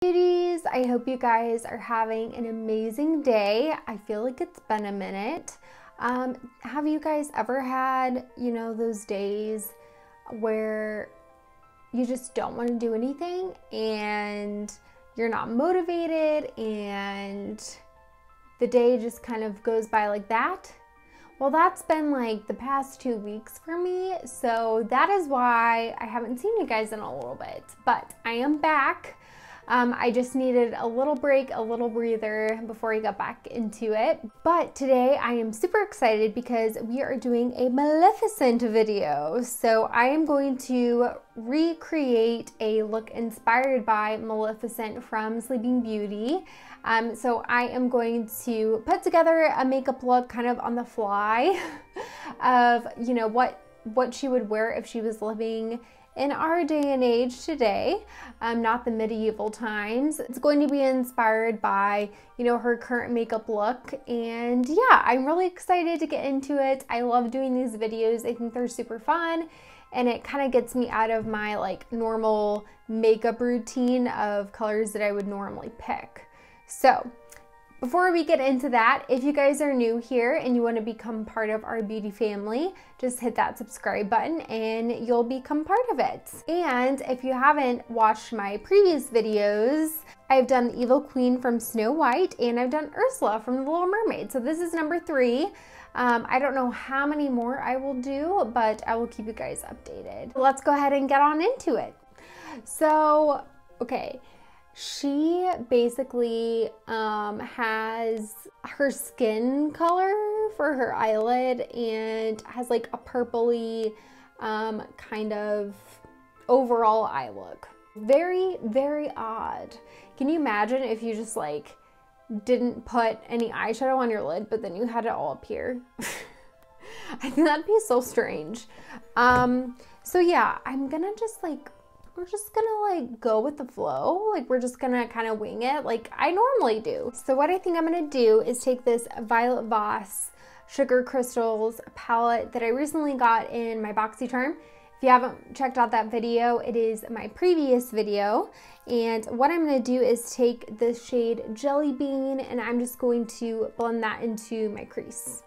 Beauties, I hope you guys are having an amazing day. I feel like it's been a minute. Have you guys ever had, those days where you just don't want to do anything and you're not motivated and the day just kind of goes by like that? Well, that's been like the past 2 weeks for me, so that is why I haven't seen you guys in a little bit, but I am back. I just needed a little break, a little breather before I got back into it. But today I am super excited because we are doing a Maleficent video. So I am going to recreate a look inspired by Maleficent from Sleeping Beauty. So I am going to put together a makeup look kind of on the fly of, what she would wear if she was living in our day and age today, not the medieval times. It's going to be inspired by, her current makeup look. And yeah, I'm really excited to get into it. I love doing these videos. I think they're super fun. And it kind of gets me out of my normal makeup routine of colors that I would normally pick. So before we get into that, if you guys are new here and you want to become part of our beauty family, just hit that subscribe button and you'll become part of it. And if you haven't watched my previous videos, I've done the Evil Queen from Snow White and I've done Ursula from The Little Mermaid. So this is number 3. I don't know how many more I will do, but I will keep you guys updated. Let's go ahead and get on into it. So, okay. She basically has her skin color for her eyelid and has like a purpley kind of overall eye look. Very, very odd. Can you imagine if you just didn't put any eyeshadow on your lid, but then you had it all up here? I think that'd be so strange. So yeah, I'm gonna just we're just gonna go with the flow. We're just gonna kind of wing it like I normally do. So what I think I'm gonna do is take this Violet Voss Sugar Crystals palette that I recently got in my BoxyCharm. If you haven't checked out that video, it is my previous video. And what I'm gonna do is take the shade Jelly Bean and I'm just going to blend that into my crease.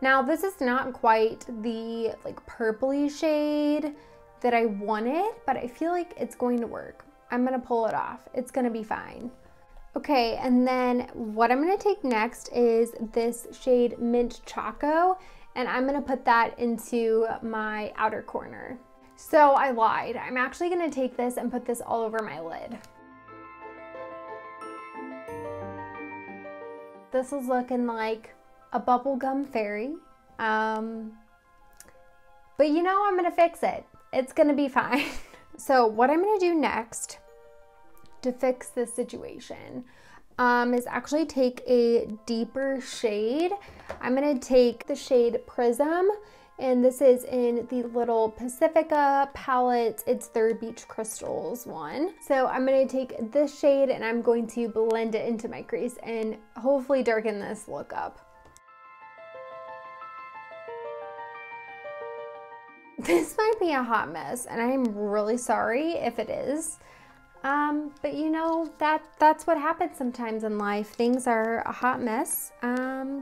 Now this is not quite the purpley shade that I wanted, but I feel like it's going to work. I'm gonna pull it off. It's gonna be fine. Okay, and then what I'm gonna take next is this shade Mint Choco, and I'm gonna put that into my outer corner. So I lied. I'm actually gonna take this and put this all over my lid. This is looking like a bubblegum fairy, but I'm gonna fix it. It's gonna be fine. So what I'm gonna do next to fix this situation is actually take a deeper shade. I'm gonna take the shade Prism, and this is in the little Pacifica palette. It's their Beach Crystals one. So I'm gonna take this shade and I'm going to blend it into my crease and hopefully darken this look up. This might be a hot mess, and I'm really sorry if it is. But that's what happens sometimes in life. Things are a hot mess.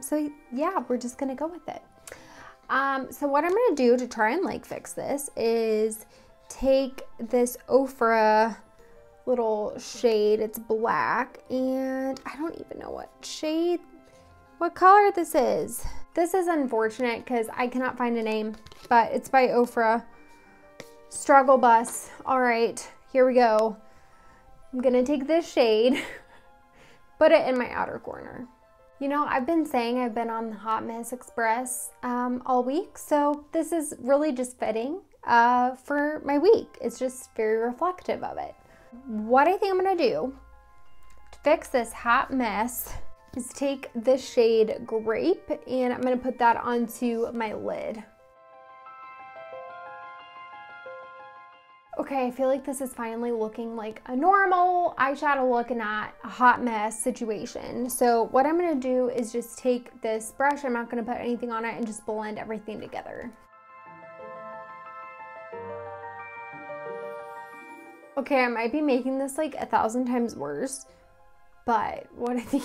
So yeah, we're just gonna go with it. So what I'm gonna do to try and fix this is take this Ofra little shade. It's black, and I don't even know what color this is. This is unfortunate because I cannot find a name, but it's by Ofra. Struggle Bus. All right, here we go. I'm gonna take this shade, put it in my outer corner. I've been saying I've been on the Hot Mess Express all week, so this is really just fitting for my week. It's just very reflective of it. What I think I'm gonna do to fix this hot mess is take this shade Grape and I'm gonna put that onto my lid. Okay, I feel like this is finally looking like a normal eyeshadow look and not a hot mess situation. So what I'm gonna do is just take this brush, I'm not gonna put anything on it, and just blend everything together. Okay, I might be making this like 1,000 times worse, but what I think...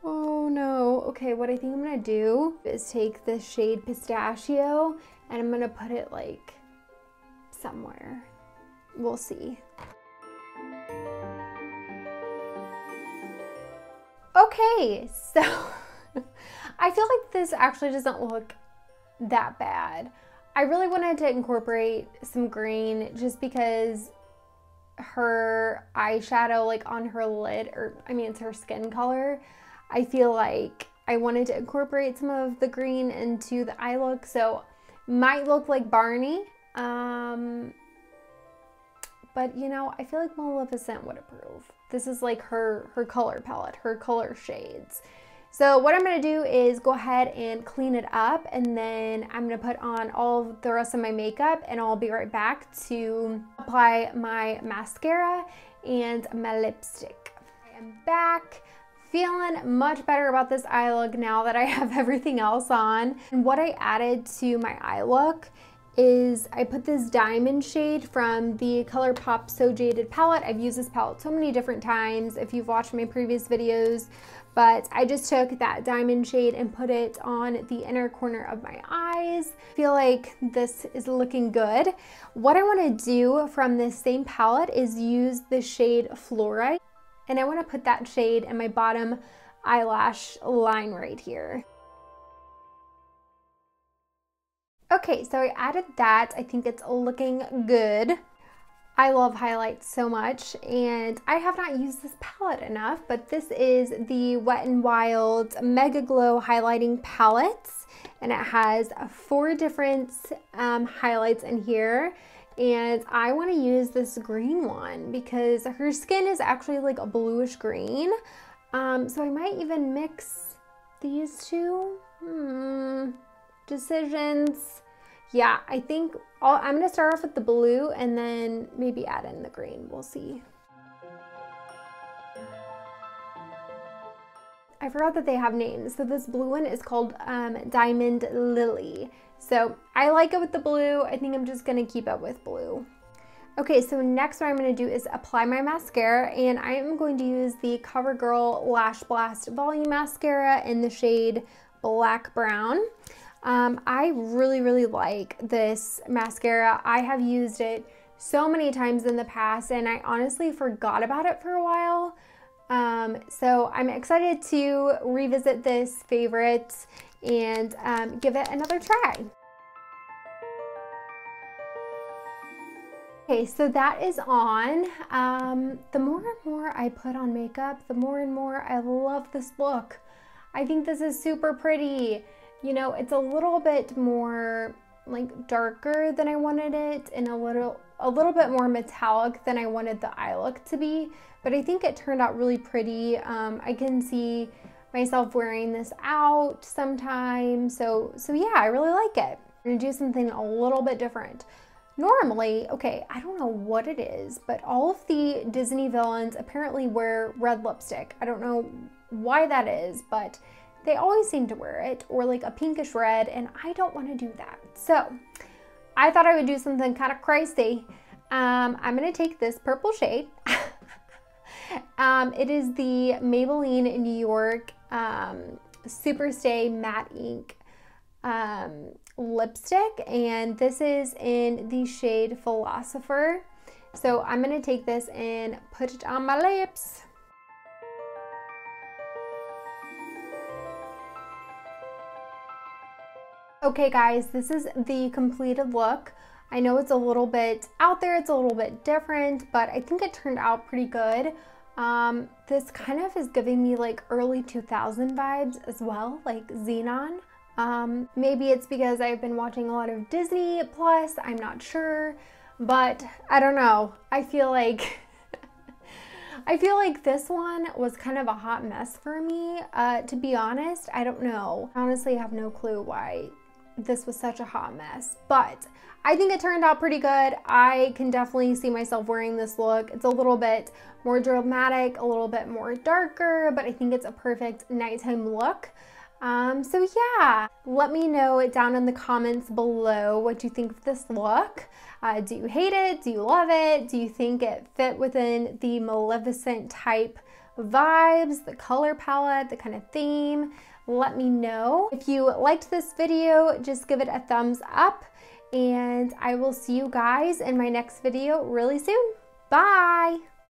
Oh no. Okay, what I think I'm gonna do is take this shade Pistachio and I'm gonna put it like somewhere. We'll see. Okay, so I feel like this actually doesn't look that bad. I really wanted to incorporate some green just because her eyeshadow, like on her lid, or I mean it's her skin color, I feel like I wanted to incorporate some of the green into the eye look, so might look like Barney, but you know, I feel like Maleficent would approve. This is like her color palette, her color shades. So what I'm going to do is go ahead and clean it up, and then I'm going to put on all of the rest of my makeup, and I'll be right back to apply my mascara and my lipstick. I am back, feeling much better about this eye look now that I have everything else on. And what I added to my eye look is I put this diamond shade from the Colourpop So Jaded palette. I've used this palette so many different times if you've watched my previous videos, but I just took that diamond shade and put it on the inner corner of my eyes. I feel like this is looking good. What I want to do from this same palette is use the shade Fluorite, and I want to put that shade in my bottom eyelash line right here. Okay, so I added that. I think it's looking good. I love highlights so much, and I have not used this palette enough, but this is the Wet n Wild MegaGlo highlighting palettes, and it has 4 different highlights in here, and I want to use this green one because her skin is actually like a bluish green, so I might even mix these two. Decisions. Yeah, I think I'm going to start off with the blue and then maybe add in the green. We'll see. I forgot that they have names. So this blue one is called Diamond Lily. So I like it with the blue. I think I'm just going to keep it with blue. Okay, so next what I'm going to do is apply my mascara, and I am going to use the CoverGirl LashBlast Volume Mascara in the shade Black Brown. I really like this mascara. I have used it so many times in the past, and I honestly forgot about it for a while. So I'm excited to revisit this favorite and give it another try. Okay, so that is on. The more and more I put on makeup, the more and more I love this look. I think this is super pretty. You know, it's a little bit more like darker than I wanted it, and a little bit more metallic than I wanted the eye look to be, but I think it turned out really pretty. I can see myself wearing this out sometime, so yeah, I really like it. I'm gonna do something a little bit different. Normally, okay, I don't know what it is, but all of the Disney villains apparently wear red lipstick. I don't know why that is, but they always seem to wear it, or like a pinkish red, and I don't want to do that. So I thought I would do something kind of crazy. I'm going to take this purple shade. It is the Maybelline New York SuperStay Matte Ink lipstick, and this is in the shade Philosopher. So I'm going to take this and put it on my lips. Okay guys, this is the completed look. I know it's a little bit out there, it's a little bit different, but I think it turned out pretty good. This kind of is giving me like early 2000 vibes as well, like Xenon. Maybe it's because I've been watching a lot of Disney Plus, I'm not sure, but I don't know. I feel like this one was kind of a hot mess for me, to be honest. I don't know. I honestly have no clue why this was such a hot mess, but I think it turned out pretty good. I can definitely see myself wearing this look. It's a little bit more dramatic, a little bit more darker, but I think it's a perfect nighttime look. So yeah, let me know down in the comments below what you think of this look. Do you hate it? Do you love it? Do you think it fit within the Maleficent type vibes, the color palette, the kind of theme? Let me know. If you liked this video, just give it a thumbs up, and I will see you guys in my next video really soon. Bye!